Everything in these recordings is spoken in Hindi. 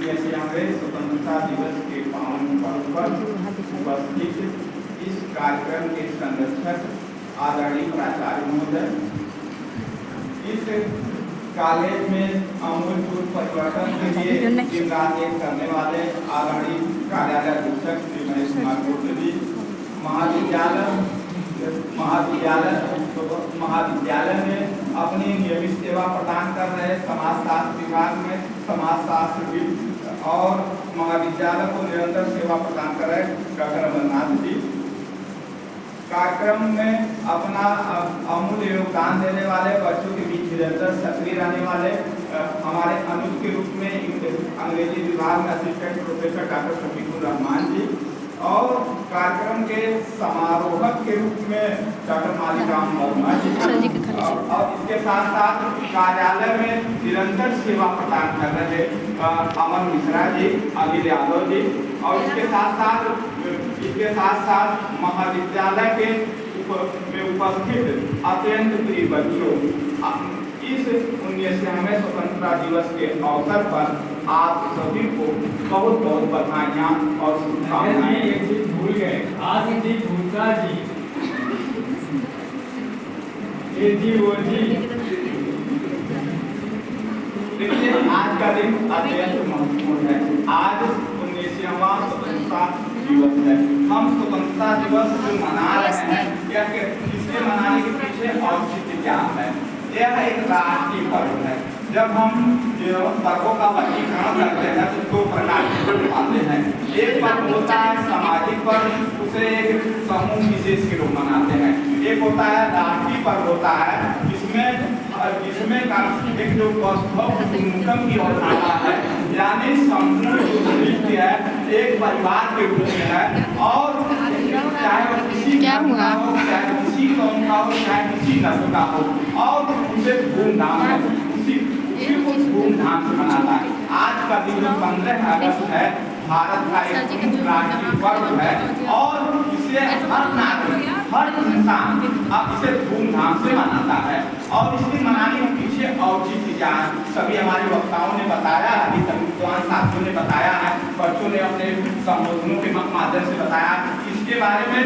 1991 स्वतंत्रता दिवस के पावन पर्व पर उपस्थित इस कार्यक्रम के संरक्षक आदरणीय प्राचार्य महोदय, इस कॉलेज में आमूलचूल परिवर्तन के लिए दिन रात एक करने वाले आदरणीय कार्यालय अधीक्षक श्री महेश कुमार गुप्ता जी, महाविद्यालय में अपनी नियमित सेवा प्रदान कर रहे समाजशास्त्र विभाग में समाजशास्त्र और महाविद्यालय को निरंतर सेवा प्रदान कर रहे डॉक्टर अमरनाथ जी, कार्यक्रम में अपना अमूल्य योगदान देने वाले, बच्चों के बीच निरंतर सक्रिय रहने वाले हमारे अनुज के रूप में अंग्रेजी विभाग में assistant professor doctor Shafiqur Rahman ji, और कार्यक्रम के समारोहक के रूप में डॉक्टर मालिकाम वर्मा जी, और इसके साथ साथ कार्यालय में निरंतर सेवा प्रदान कर रहे अमन मिश्रा जी, अनिल यादव जी, और इसके साथ साथ महाविद्यालय के में उपस्थित अत्यंत प्रिय बच्चों, इस 19वें स्वतंत्रता दिवस के अवसर पर आप सभी को बहुत बहुत बधाइयाँ और शुभकामनाएं। एक चीज भूल गए, आज जी भूलता जी, ये जी वो जी। देखिए, आज का दिन अत्यंत महत्वपूर्ण है। आज 19वां स्वतंत्रता दिवस है। हम स्वतंत्रता दिवस जो मना रहे हैं, इसके मनाने के पीछे औचित्य क्या है? यह एक राष्ट्रीय पर्व है। जब हम पर्वों का वर्गीकरण करते हैं तो दो प्रकार के पाते हैं। एक पर्व होता है सामाजिक पर्व, उसे एक समूह विशेष के लोग मनाते हैं। एक होता है राष्ट्रीय पर्व होता है, जिसमें एक जो उन्मुखम की अवधारणा है, यानी संपूर्ण जो नृत्य है एक परिवार के रूप में है, और चाहे वो किसी धर्म का हो, चाहे किसी कौम का हो, चाहे किसी नस्ल का हो, और उसे धूमधाम से मनाता है। आज का दिन 15 अगस्त है, भारत का एक राष्ट्रीय पर्व है, और इसे हर नागरिक, हर इंसान अब इसे धूमधाम से मनाता है। और इसके मनाने के पीछे औचित्य क्या है, सभी हमारे वक्ताओं ने बताया, अभी सभी विद्वान साथियों ने बताया है, बच्चों ने अपने संबोधनों के माध्यम से बताया। इसके बारे में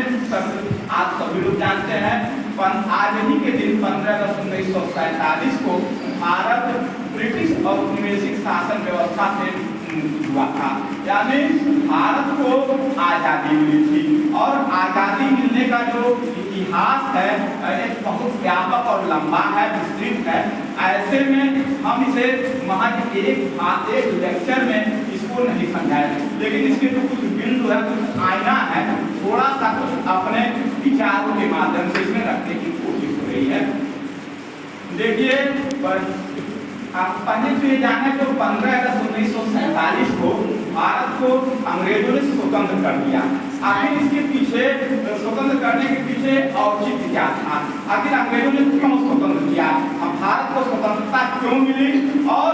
आप सभी लोग जानते हैं। आज ही के दिन 15 अगस्त 1947 को भारत ब्रिटिश औपनिवेशिक शासन व्यवस्था से हुआ था, यानी भारत को आज़ादी मिली थी। और आज़ादी मिलने का जो इतिहास है एक बहुत व्यापक और लंबा है, विस्तृत है। ऐसे में हम इसे महज एक लेक्चर में इसको नहीं समझाए, लेकिन इसके जो कुछ बिंदु है, कुछ आईना है, थोड़ा सा कुछ अपने विचारों के माध्यम से इसमें रखने की कोशिश हो रही है। देखिए, आप पहले तो ये जाने तो 15 अगस्त 1947 को भारत को अंग्रेजों ने स्वतंत्र कर दिया। आखिर इसके पीछे स्वतंत्र करने के पीछे औचित्य क्या था? आखिर अंग्रेजों ने क्यों स्वतंत्र किया? अब भारत को स्वतंत्रता क्यों मिली? और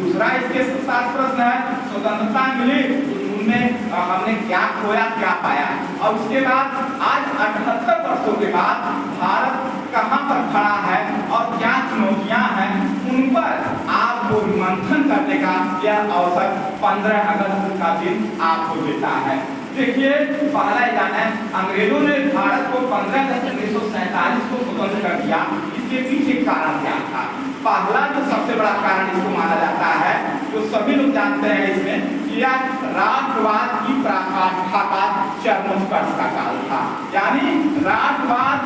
दूसरा इसके साथ प्रश्न है, स्वतंत्रता मिली, उनमें हमने क्या खोया, क्या पाया? और उसके बाद आज 78 वर्षों के बाद भारत कहाँ पर खड़ा है और क्या चुनौतियां हैं, उन पर आपको मंथन करने का यह अवसर 15 अगस्त का दिन आपको देता है। देखिए, पहला जाना है, अंग्रेजों ने भारत को 15 अगस्त 1947 को स्वतंत्र कर दिया। इसके पीछे कारण क्या था? पहला जो सबसे बड़ा कारण इसको माना जाता है, जो सभी लोग जानते हैं इसमें, यह राष्ट्रवाद की पराकाष्ठा का चरमोत्कर्ष का काल था। यानी राष्ट्रवाद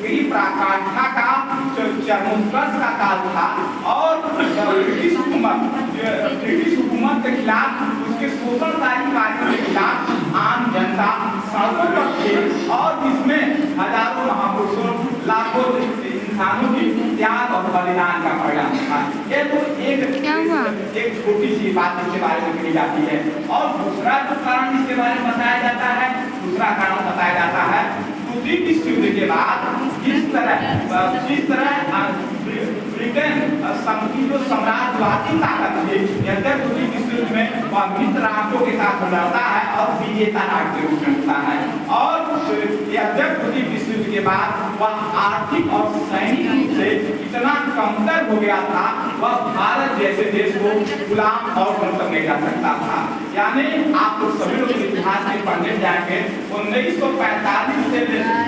की पराकाष्ठा का चरमोत्कर्ष का काल था, और ब्रिटिश हुकूमत के खिलाफ, उसके शोषणकारी कार्यों के खिलाफ आम जनता सड़कों पर थी, और इसमें हजारों महापुरुषों, लाखों इंसानों की त्याग और बलिदान का परिणाम था। ये तो एक छोटी सी बात इसके बारे में कही जाती है। और दूसरा जो कारण इसके बारे में बताया जाता है, दूसरा कारण बताया जाता है, दूसरी विश्व युद्ध के बाद जिस तरह ब्रिटेन की जो साम्राज्यवादी ताकत थी, यद्यपि दूसरी विश्व युद्ध में वह मित्र राष्ट्रों के साथ लड़ता है और विजेता राष्ट्र के रूप में होता है, और यद्यपि दूसरी विश्व युद्ध के बाद वह आर्थिक और सैनिक रूप से इतना कमतर हो गया था, वह भारत जैसे देश को गुलाम और बनकर नहीं जा सकता था। यानी आप लोग सभी लोग इतिहास में पढ़ने जाएंगे, 1945 से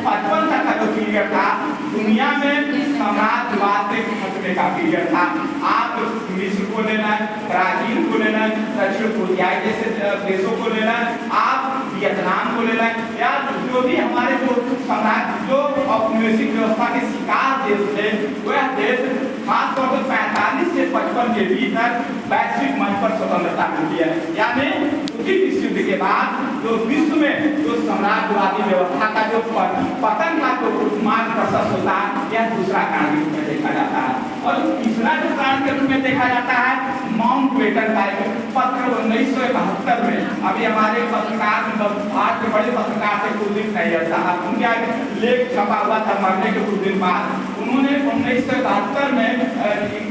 55 तक का जो पीरियड था, दुनिया में साम्राज्यवाद के खत्मे का पीरियड था। आप मिस्र को लेना, ब्राजील को लेना, दक्षिण कोरिया जैसे देशों को लेना, आप वियतनाम को लेना, या जो भी हमारे जो साम्राज्य जो औपनिवेशिक व्यवस्था के शिकार देश थे, वह देश खासतौर पर 45 से 55 के भीतर वैश्विक मंच पर स्वतंत्रता मिली है। यानी दूसरी विश्व युद्ध के बाद जो विश्व में जो साम्राज्यवादी व्यवस्था का जो पतन का जो मार्ग प्रशस्त होता है, यह दूसरा कारण के रूप में देखा जाता है। और तीसरा जो कारण के रूप में देखा जाता है, माउंटबेटन का एक पत्र 1971 में, अभी हमारे पत्रकार आज के बड़े पत्रकार से कुछ दिन पहले साहब उनका लेख छपा हुआ था मरने के कुछ दिन बाद। उन्होंने 1971 में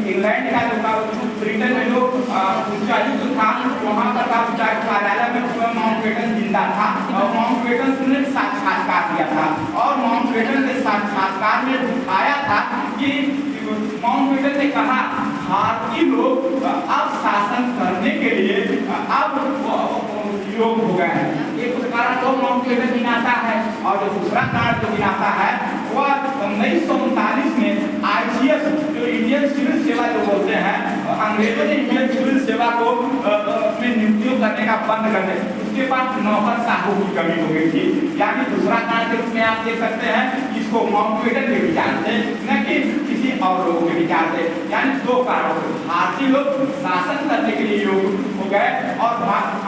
इंग्लैंड का जो ब्रिटेन में जो उच्चायुक्त था, वहाँ पर का उच्चायुक्त कार्यालय में माउंटबेटन जिंदा था, और माउंटबेटन ने साक्षात्कार दिया था, और माउंटबेटन के साक्षात्कार में दिखाया था कि माउंटबेटन ने कहा भारतीय लोग अब शासन करने के लिए अब योग हो गए हैं। एक कारण तो माउंटबेटन गिनाता है, और जो दूसरा कारण जो गिनाता है वह 1939 में ICS जो इंडियन सिविल सेवा जो बोलते हैं, अंग्रेजों ने इंडियन सिविल सेवा को में नियुक्तियों करने का बंद कर दिया, उसके बाद नौकरशाहों की कमी हो गई थी। यानी दूसरा कारण के रूप में आप देख सकते हैं, इसको माउंटबेटन के विचार थे, न कि किसी और लोगों के विचार थे। यानी दो कारण, भारतीय लोग शासन करने के लिए योग हो गए, और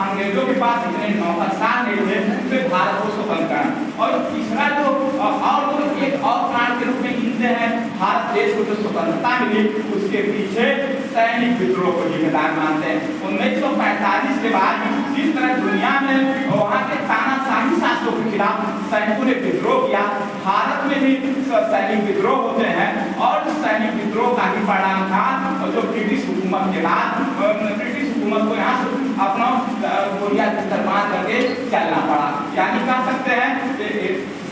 अंग्रेजों के पास इतने नौकरशाह नहीं थे, इसलिए भारत को स्वतंत्र करा। और तीसरा जो और एक और कारण के रूप में गिनते हैं, भारत देश को जो स्वतंत्रता मिली, उसके पीछे सैनिक विद्रोह को जिम्मेदार मानते हैं। 1945 के बाद जिस तरह दुनिया में वहाँ के तानाशाही शासकों के खिलाफ सैनिकों ने विद्रोह किया, भारत में भी सैनिक विद्रोह होते हैं, और सैनिक विद्रोह का ही परिणाम था जो ब्रिटिश हुकूमत के बाद ब्रिटिश हुकूमत को यहाँ से अपना कोरिया दरबार करके चलना पड़ा। यानी कह सकते हैं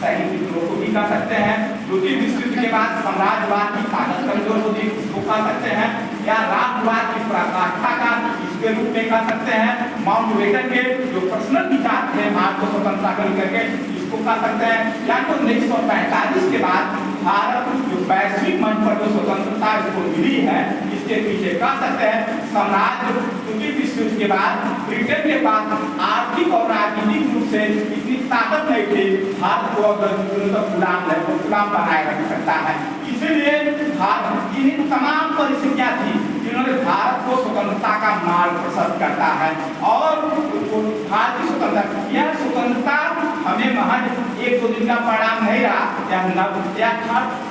सैनिक विद्रोह को भी कह सकते हैं, दूसरी विश्व युद्ध के बाद साम्राज्यवाद की ताकत कमजोर होती उसको कह सकते हैं, या राष्ट्रवाद की पराकाष्ठा का इसके रूप में कह सकते हैं। माउंटबेटन के जो पर्सनल विचार थे भारत को स्वतंत्रता को लेकर के, इसको कह सकते हैं। या तो 1945 के बाद भारत जो वैश्विक मंच पर जो स्वतंत्रता इसको मिली है, इसके पीछे कह सकते हैं साम्राज्य दूसरी विश्व युद्ध के बाद ब्रिटेन के पास आर्थिक और राजनीतिक रूप से इतनी ताकत नहीं थी, भारत को गुलाम बनाए रख सकता है। इसीलिए भारत की तमाम परिस्थितियां थी जिन्होंने भारत को स्वतंत्रता का मार्ग प्रशस्त करता है, और भारतीय स्वतंत्रता, यह स्वतंत्रता हमें महज एक दो दिन का परिणाम नहीं रहा।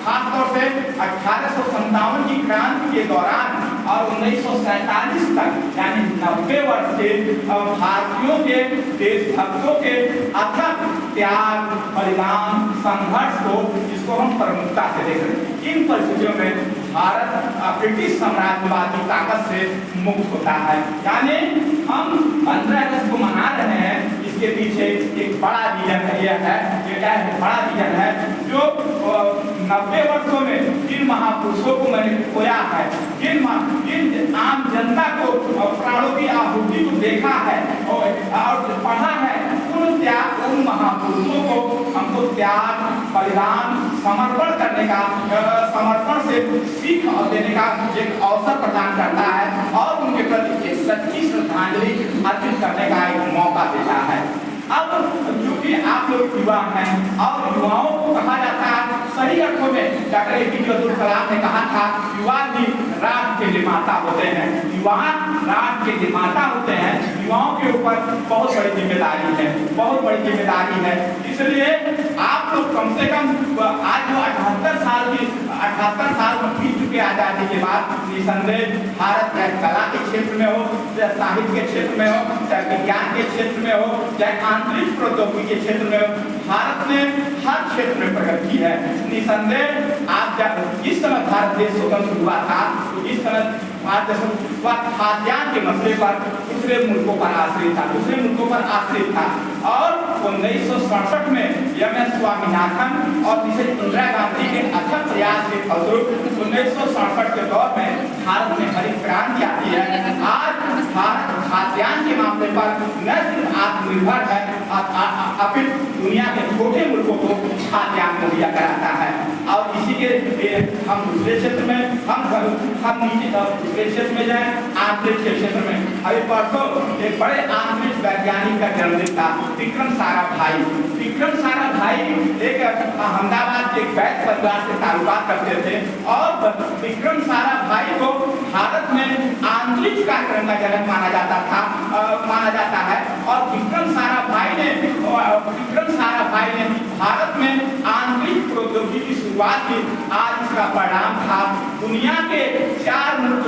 खासतौर से 1857 की क्रांति के दौरान और 1947 तक यानी 90 वर्ष के भारतीयों के देशभक्तों के अथक त्याग, बलिदान, संघर्ष को, जिसको हम प्रमुखता से देख रहे हैं। इन परिस्थितियों में भारत ब्रिटिश साम्राज्यवादी ताकत से मुक्त होता है। यानी हम 15 अगस्त को मना रहे हैं, इसके पीछे एक बड़ा रीजन है, यह है ये क्या है, बड़ा रीजन है जो 90 वर्षों में जिन महापुरुषों को मैंने खोया है, जिन आम जनता को प्राणों की आहुति को देखा है और पढ़ा है, उन महापुरुषों को हमको त्याग, बलिदान, समर्पण करने का, समर्पण से सीख देने का एक अवसर प्रदान करता है, और उनके प्रति एक सच्ची श्रद्धांजलि अर्पित करने का एक मौका देता है। अब क्योंकि आप लोग युवा हैं और युवाओं को कहा जाता है, सही अर्थों में डॉक्टर APJ अब्दुल कलाम ने कहा था, युवा भी राष्ट्र के निर्माता होते हैं, युवा राष्ट्र के निर्माता होते हैं। युवाओं के ऊपर बहुत बड़ी जिम्मेदारी है, बहुत बड़ी जिम्मेदारी है। इसलिए आप लोग कम से कम आज जो 78 साल बीत चुके आजादी के बाद, निसंदेह भारत चाहे कला के क्षेत्र में हो, चाहे साहित्य के क्षेत्र में हो, चाहे विज्ञान के क्षेत्र में हो, चाहे आंतरिक प्रौद्योगिकी के क्षेत्र में, भारत ने हर क्षेत्र में प्रगति की है। निसंदेह आप जब जिस समय भारत देश स्वतंत्र हुआ था तो जिस समय खाद्यान्न के मसले पर दूसरे मुल्कों पर आश्रित था और 1967 में एम.एस. स्वामीनाथन और जिसे इंदिरा गांधी के अथक प्रयास के फलस्वरूप 1967 के दौर में भारत में हरित क्रांति आती है। आज भारत खाद्यान्न के मामले पर न सिर्फ आत्मनिर्भर है अपितु दुनिया के छोटे मुल्कों को खाद्यान्न मुहैया कराता है। और इसी के हम दूसरे क्षेत्र में हम नीचे दूसरे क्षेत्र में जाए आंतरिक के क्षेत्र में अभी परसों एक बड़े आंतरिक वैज्ञानिक का जन्मदिन था विक्रम साराभाई एक अहमदाबाद के वैद्य परिवार से ताल्लुकात करते थे और विक्रम साराभाई को भारत में आंतरिक कार्यक्रम का जनक माना जाता है और विक्रम साराभाई ने भारत में आंतरिक प्रौद्योगिकी की शुरुआत की। आज इसका परिणाम था दुनिया के 4 मुल्क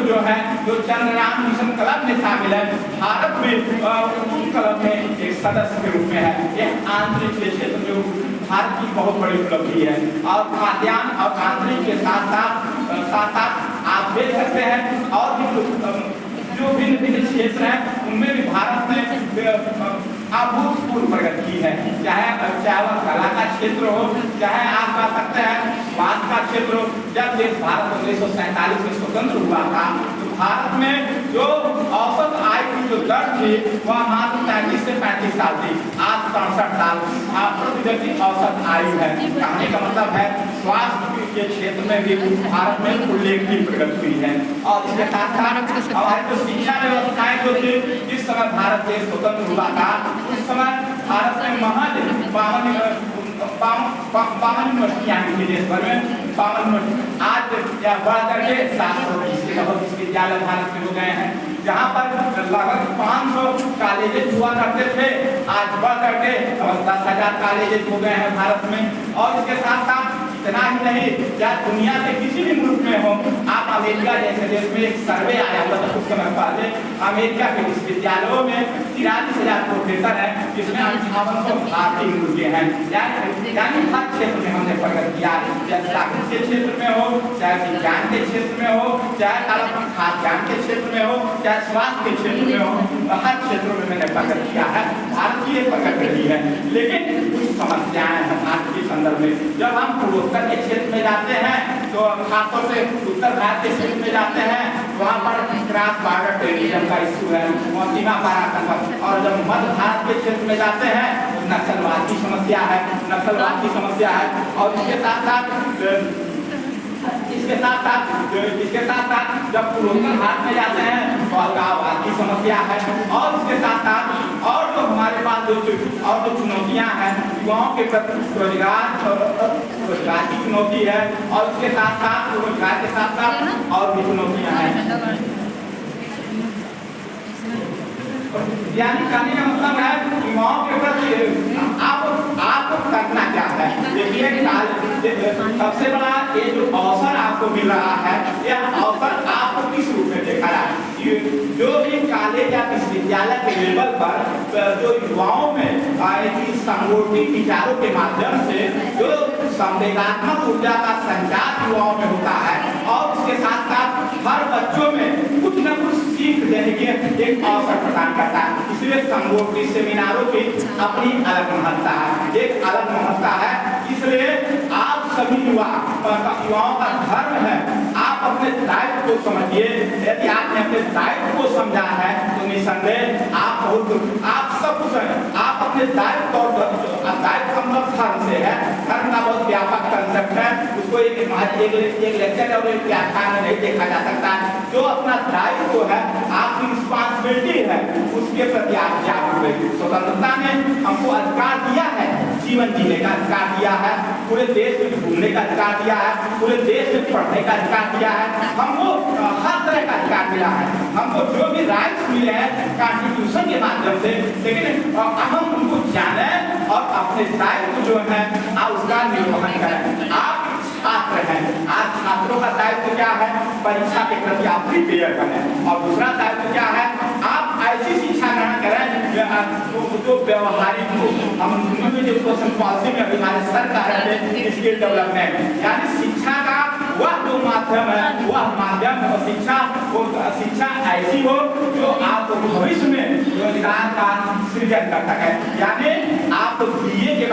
जो चंद्रयान मिशन क्लब में शामिल है, भारत में उस क्लब में एक सदस्य के रूप में है। यह आंतरिक क्षेत्र में भारत की बहुत बड़ी उपलब्धि है और खाद्यान्न और आंतरिक के साथ आप देख सकते हैं और भी जो भिन्न क्षेत्र हैं उनमें भी भारत ने अभूतपूर्व प्रगति की है। चाहे वह कला का क्षेत्र हो, चाहे आप कह सकते हैं स्वास्थ्य का क्षेत्र हो। जब देश भारत 1947 में स्वतंत्र हुआ था तो भारत में जो औसत आय की जो दर थी वह मात्र 33 से 35 साल थी। आज 63 साल प्रति व्यक्ति औसत आयु है। कहने का मतलब है स्वास्थ्य के क्षेत्र में भी भारत में उल्लेखनीय प्रगति हुई है। और इसके साथ साथ हमारी जो शिक्षा व्यवस्थाएं जो थी जिस समय भारत देश स्वतंत्र हुआ था उस समय भारत में महज 52 यूनिवर्सिटियां थी देश भर में 52 यूनिवर्सिटी। आज यह बढ़ करके 720 से लगभग विश्वविद्यालय भारत में हो गए हैं, जहाँ पर लगभग 500 कॉलेजेस हुआ करते थे, आज बढ़ करके 10,000 कॉलेजेस हो गए हैं भारत में। और इसके साथ साथ इतना ही नहीं, या दुनिया के किसी भी मुल्क में हो, आप अमेरिका जैसे देश में एक सर्वे आया हुआ था कुछ समय पहले, अमेरिका के विश्वविद्यालयों में 43,000 प्रोफेसर हैं जिसमें 5800 भारतीय मूल के हैं। यानी हर क्षेत्र में हमने प्रगति किया, चाहे साहित्य के क्षेत्र में हो, चाहे विज्ञान के क्षेत्र में हो, चाहे खाद्यान्न के क्षेत्र में हो, चाहे स्वास्थ्य के क्षेत्र में हो, हर क्षेत्रों में मैंने प्रगति किया है। भारत की एक प्रगति रही है, लेकिन कुछ समस्याएं हैं भारत के संदर्भ में। जब हम पूर्वोत्तर के क्षेत्र में जाते हैं तो खासतौर से उत्तर भारत के क्षेत्र में जाते हैं, वहाँ पर क्रॉस बॉर्डर टेररिज्म का इशू है, सीमा पार आतंक। और जब मध्य भारत के क्षेत्र में जाते हैं तो नक्सलवाद की समस्या है और इसके साथ साथ जब पूर्वोत्तर भारत में जाते हैं तो अलगाववाद की समस्या है और इसके साथ साथ और तो हमारे पास जो चुनौतियां हैं युवाओं के प्रति रोजगार की चुनौती है और उसके साथ साथ रोजगार के साथ साथ और भी चुनौतियां हैं। यानी कहने का मतलब है युवाओं के प्रति आप करना क्या है। देखिए सबसे बड़ा ये जो अवसर आपको मिल रहा है, यह अवसर आपको किस रूप में देखा रहा है। जो भी कॉलेज या विश्वविद्यालय के लेवल पर जो युवाओं में संगठित विचारों के माध्यम से जो संवेदनात्मक ऊर्जा का संचार युवाओं में होता है और उसके साथ साथ हर बच्चों में कुछ न कुछ सीख देने के एक अवसर प्रदान करता है। इसलिए संगठित सेमिनारों की अपनी अलग महत्ता है, एक अलग महत्ता है। इसलिए आप सभी युवाओं का धर्म है आप अपने दायित्व को समझिए। यदि आपने अपने दायित्व को समझा है तो निसंदेह आप सब कुछ आप अपने दायित्व का मतलब धर्म से है। धर्म का बहुत व्यापक कंसेप्ट है, उसको एक लेक्चर और एक व्याख्यान में नहीं देखा जा सकता। जो अपना दायित्व है आपकी रिस्पॉन्सिबिलिटी है उसके प्रति आप जागरूक रहिए। स्वतंत्रता ने हमको अधिकार दिया है, जीवन जीने का अधिकार दिया है, पूरे देश में घूमने का अधिकार दिया है, पूरे देश में पढ़ने का अधिकार दिया है, हमको हर तरह का अधिकार मिला है, हमको जो भी राइट्स मिले हैं कॉन्स्टिट्यूशन के माध्यम से। लेकिन हम उनको जाने और अपने दायित्व जो है आप उसका निर्वहन करें। आप छात्र हैं, आज छात्रों का दायित्व क्या है, परीक्षा के प्रति आप प्रिपेयर करें। और दूसरा दायित्व क्या है, आप ऐसी शिक्षा ग्रहण करें जो व्यवहारिक हो। हम जो क्वेश्चन पॉलिसी में हमारे सर कह रहे थे स्किल डेवलपमेंट, यानी शिक्षा का माध्यम है वह माध्यम और शिक्षा वो शिक्षा ऐसी हो जो आपको भविष्य में रोजगार का सृजन कर सके। यानी आप बीए के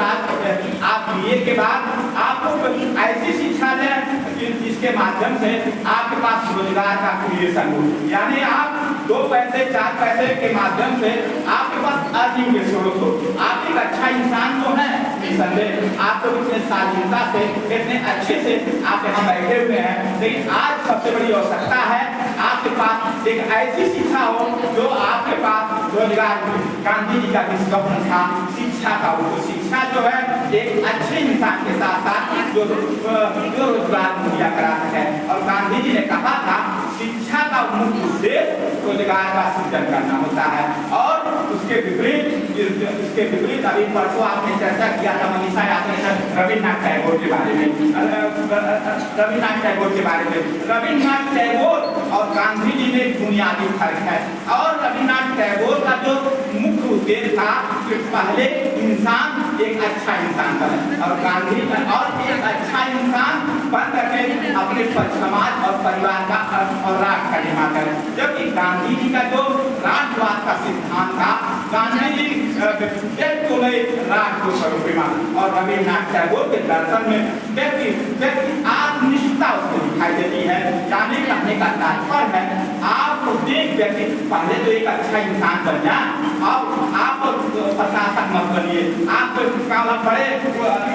बाद आपको ऐसी शिक्षा दें जिसके माध्यम से आपके पास रोजगार का क्रिएशन हो। यानी आप 2 पैसे 4 पैसे के माध्यम से आपके पास अर्निंग के स्रोत हो। आप एक अच्छा इंसान तो है निसंदेह, आपको इतने शालीनता से इतने अच्छे से आप यहाँ बैठे हुए हैं, लेकिन आज सबसे बड़ी आवश्यकता है आपके पास एक ऐसी शिक्षा हो जो आपके पास रोजगार हो। गांधी जी का भी स्वप्न था शिक्षा का, वो शिक्षा जो है एक अच्छे इंसान के साथ साथ जो रोजगार मुहैया करा सके। और गांधी जी ने कहा था शिक्षा का मुख्य उद्देश्य रोजगार का सृजन करना होता है। और उसके विपरीत अभी परसों आपने चर्चा किया था मनीषा, आपने रविन्द्रनाथ टैगोर के बारे में, रविन्द्रनाथ टैगोर और गांधी जी में बुनियादी फर्क है। और रविन्द्रनाथ टैगोर का जो मुख्य उद्देश्य था कि पहले इंसान एक अच्छा इंसान बने, और गांधी और एक अच्छा इंसान बन करके अपने समाज और परिवार का और राष्ट्र का निर्माण करें। जबकि गांधी जी का जो राष्ट्रवाद का सिद्धांत था, गांधी जी व्यक्ति को नहीं राष्ट्र को सर्वोपरि, और रविन्द्रनाथ टैगोर के दर्शन में व्यक्ति आत्मनिष्ठता उसको दिखाई देती है। यानी कहने का तात्पर्य है आप एक व्यक्ति पहले तो एक अच्छा इंसान बन जाए, अब आप प्रशासक मत बनिए, आप बड़े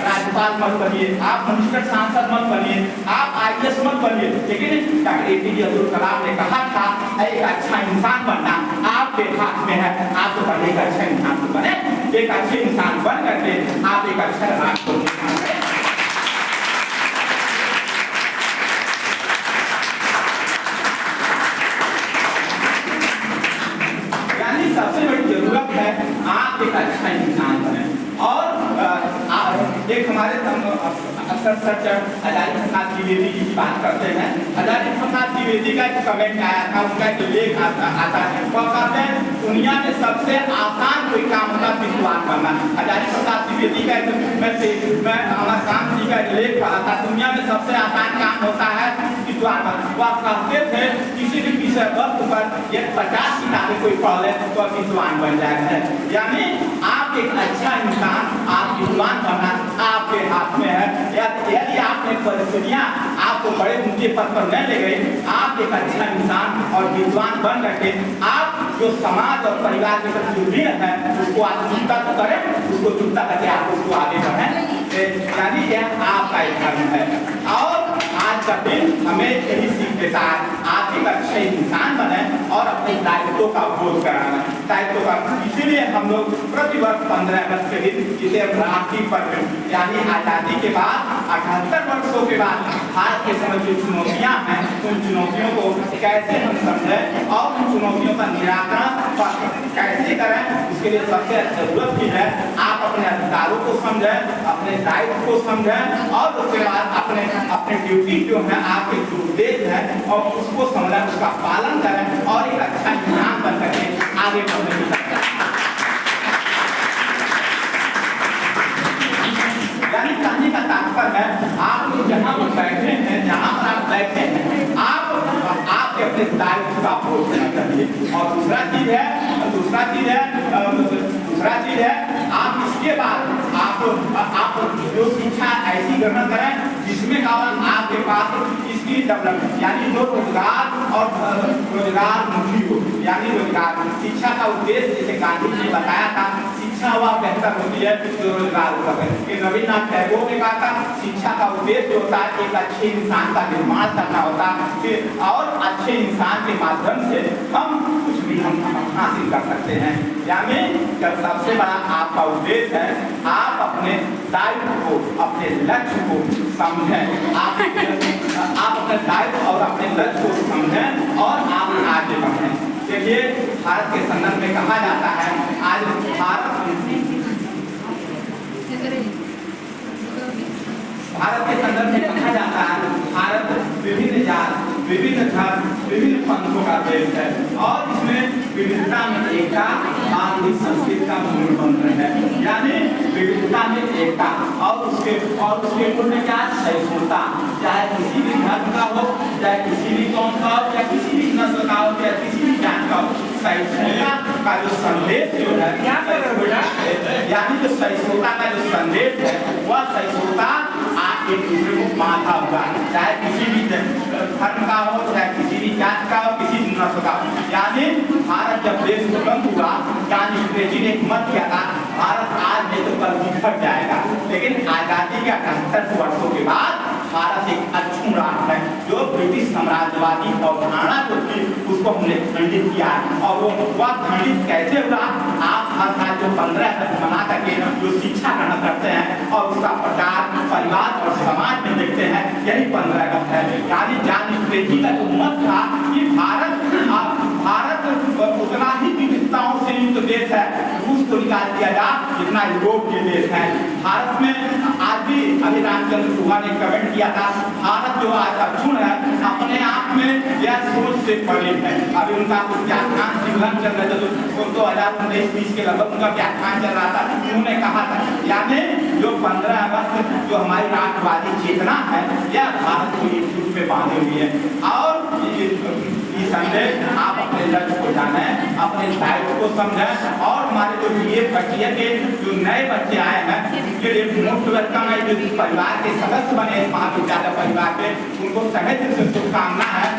राज्यपाल मत बनिए, आप मिनिस्टर सांसद मत बनिए, आप IAS मत बनिए, लेकिन डॉक्टर APJ अब्दुल कलाम ने कहा था एक अच्छा इंसान बनना आपके हाथ में है। आप तो पहले एक अच्छा इंसान तो बने, एक अच्छे इंसान बन करके आप एक अच्छा राष्ट्र सबसे बड़ी जरूरत है आप एक अच्छा इंसान बने। और एक हमारे अक्सर सच आचार्य प्रसाद द्विवेदी जी की बात करते हैं। आचार्य प्रसाद द्विवेदी का एक कमेंट आया था, उनका जो लेख आता है वह कहते हैं दुनिया में सबसे आसान कोई काम होता है विद्वान बनना। आचार्य प्रसाद द्विवेदी का मैं अमर कांत जी का लेख पढ़ा था, दुनिया में सबसे आसान काम होता है विद्वान बनना। वह कहते थे किसी भी विषय वस्तु पर एक 50 किताबें कोई पढ़ ले तो विद्वान बन जाएगा। यानी आप एक अच्छा इंसान, आप विद्वान बनना आपके हाथ में है। यदि आपने परिस्थितियां आपको बड़े ऊंचे पद पर न ले गई, आप एक अच्छा इंसान और विद्वान बन करके आप जो समाज और परिवार के प्रति जो ऋण है उसको आप चुकता तो करें, उसको चुकता करके आप उसको आगे बढ़ें। यानी यह आपका एक धर्म है। और आज का दिन हमें यही सीख देता है आप एक अच्छे इंसान बने और अपने दायित्वों का बोध कराना। दायित्वों का इसीलिए हम लोग प्रतिवर्ष 15 अगस्त के दिन जिसे राष्ट्रीय पर्व यानी आजादी के बाद 78 वर्षों के बाद भारत के समय जो चुनौतियां हैं उन चुनौतियों को कैसे हम समझें और उन चुनौतियों का निराकरण कैसे करें, इसके लिए सबसे जरूरत की है आप अपने अधिकारों को समझें, अपने दायित्व को समझें और उसके बाद अपने ड्यूटी जो है आपके जो उद्देश्य है और उसको समझें, उसका पालन करें और एक अच्छा इंसान बन करके आगे बढ़ने की यानी कहने का तात्पर्य है आप लोग जहाँ पर बैठे हैं, जहाँ पर आप बैठे हैं, आपके अपने दायित्व का बोध करना चाहिए। और दूसरा चीज है आप इसके बाद आप जो शिक्षा ऐसी ग्रहण करें जिसमें आपके पास इसकी डेवलपमेंट यानी जो रोजगार मुखी हो। यानी रोजगार शिक्षा का उद्देश्य जैसे गांधी जी ने बताया था शिक्षा वह बेहतर होती है जो रोजगार उपलब्ध है। कि रविन्द्रनाथ टैगोर ने कहा था शिक्षा का उद्देश्य होता है एक अच्छे इंसान का निर्माण करना होता है और अच्छे इंसान के माध्यम से हम कुछ भी हम हासिल कर सकते हैं। यानी जब सबसे बड़ा आपका उद्देश्य है आप अपने दायित्व को अपने लक्ष्य को समझें, आप अपने दायित्व और अपने लक्ष्य को समझें और आप आगे बढ़ें। देखिए भारत के संदर्भ में कहा जाता है आज भारत के संदर्भ में कहा जाता है भारत विभिन्न जात, विभिन्न धर्म, विभिन्न पंथों का देश है और इसमें विविधता में एकता भारतीय संस्कृति का मूल मंत्र है। यानी विविधता में एकता और उसके मूल में क्या सहिष्णुता, चाहे किसी भी धर्म का हो, चाहे किसी भी कौम का हो, या किसी भी नस्ल का हो, या किसी भी जात का हो, सहिष्णुता का जो संदेश जो है, यानी जो सहिष्णुता का जो संदेश है वह सहिष्णुता आप एक दूसरे को बांधा हुआ, चाहे किसी भी धर्म का हो, चाहे किसी भी जात का हो, किसी भी नस्ल का हो। यानी भारत जब देश स्वतंत्र हुआ, गांधी जी ने मत किया था भारत आज नहीं तो कल बिखर जाएगा, लेकिन आजादी के 78 वर्षों के बाद भारत एक अक्षुण राष्ट्र है। जो ब्रिटिश साम्राज्यवादी अवधारणा जो थी उसको हमने खंडित किया, और वह खंडित कैसे हुआ, आप हर साल जो 15 अगस्त मना करके जो शिक्षा ग्रहण करते हैं और उसका प्रचार परिवार और समाज में देखते हैं, यही 15 अगस्त है। यानी जॉन स्ट्रेची का जो मत था कि भारत उतना ही विविधताओं से युक्त देश है, रूस को निकाल दिया जा जितना यूरोप के देश है। भारत में आज भी अभी रामचंद्र सुहा ने कमेंट किया था, भारत जो आज अक्षुण है अपने आप में यह सोच से परे है। अभी उनका कुछ व्याख्यान शिवराम चंद्र 2019-20 के लगभग उनका व्याख्यान चल रहा था, उन्होंने कहा था यानी जो 15 अगस्त जो हमारी राष्ट्रवादी चेतना है यह भारत को एक सूत्र में बांधे हुई है। और ये संदेश आप अपने लक्ष्य को जाने, अपने दायित्व को समझें, और हमारे जो ये बच्चे के जो नए बच्चे आए हैं उनके लिए मुफ्त वेलकम है, जो परिवार के सदस्य बने महाविद्यालय परिवार के, उनको तहे दिल से शुभकामना है।